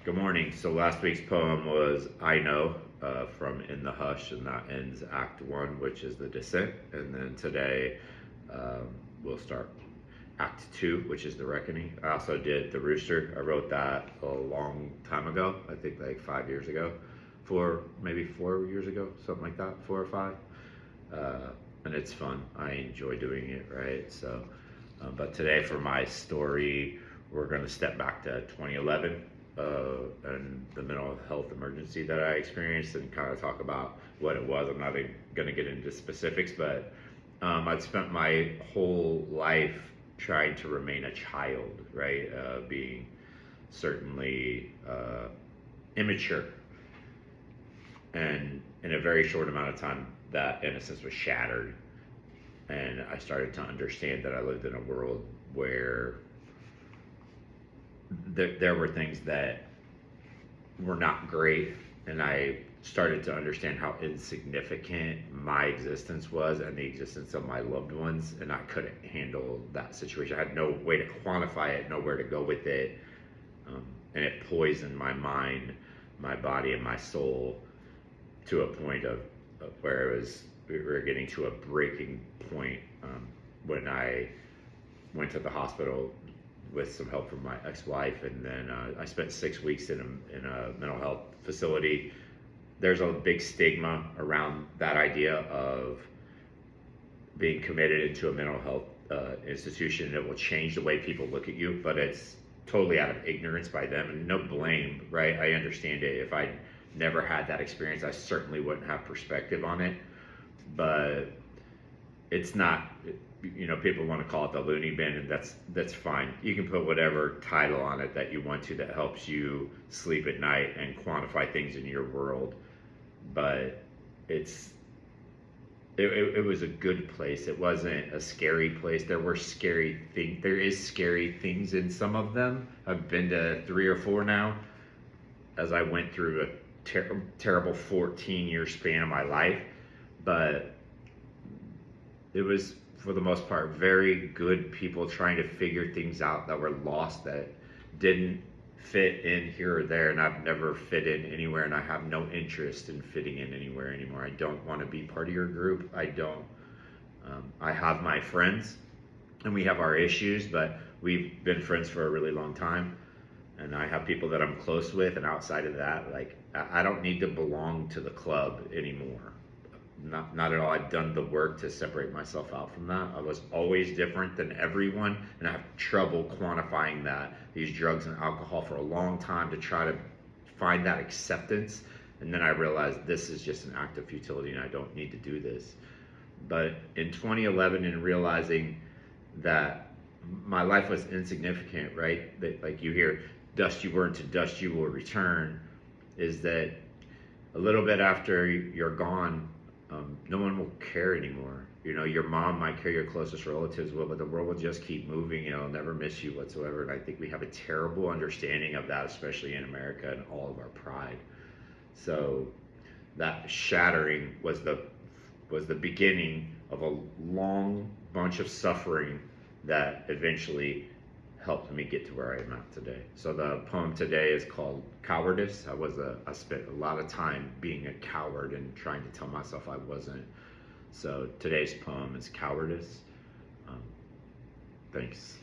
Good morning. So last week's poem was I Know from In the Hush, and that ends Act 1, which is the descent. And then today we'll start Act 2, which is the reckoning. I also did The Rooster. I wrote that a long time ago, I think like 5 years ago, maybe 4 years ago, something like that, 4 or 5. And it's fun. I enjoy doing it, right? So, but today for my story, we're going to step back to 2011 and the mental health emergency that I experienced and kind of talk about what it was. I'm not going to get into specifics, but I'd spent my whole life trying to remain a child, right? Being certainly immature. And in a very short amount of time, that innocence was shattered. And I started to understand that I lived in a world where there were things that were not great, and I started to understand how insignificant my existence was and the existence of my loved ones, and I couldn't handle that situation. I had no way to quantify it, nowhere to go with it, and it poisoned my mind, my body, and my soul to a point of where we were getting to a breaking point when I went to the hospital with some help from my ex-wife, and then I spent 6 weeks in a mental health facility. There's a big stigma around that idea of being committed into a mental health institution. It will change the way people look at you, but it's totally out of ignorance by them, and no blame, right? I understand it. If I never had that experience, I certainly wouldn't have perspective on it, but it's not, people want to call it the loony bin, and that's fine. You can put whatever title on it that you want to that helps you sleep at night and quantify things in your world, but it was a good place. It wasn't a scary place. There were scary things. There is scary things in some of them. I've been to 3 or 4 now, as I went through a terrible 14-year span of my life, but it was, for the most part, very good people trying to figure things out that were lost, that didn't fit in here or there, and I've never fit in anywhere, and I have no interest in fitting in anywhere anymore. I don't want to be part of your group. I don't. I have my friends, and we have our issues, but we've been friends for a really long time, and I have people that I'm close with, and outside of that, like, I don't need to belong to the club anymore. Not at all. I've done the work to separate myself out from that. I was always different than everyone, and I have trouble quantifying that. These drugs and alcohol for a long time to try to find that acceptance, and then I realized this is just an act of futility, and I don't need to do this. But in 2011, and realizing that my life was insignificant, right? That, like you hear, dust you were, to dust you will return, is that a little bit after you're gone, no one will care anymore. Your mom might care, your closest relatives will, but the world will just keep moving. It'll never miss you whatsoever. And I think we have a terrible understanding of that, especially in America, and all of our pride. So that shattering was the beginning of a long bunch of suffering that eventually helped me get to where I am at today. So the poem today is called Cowardice. I spent a lot of time being a coward and trying to tell myself I wasn't. So today's poem is Cowardice. Thanks.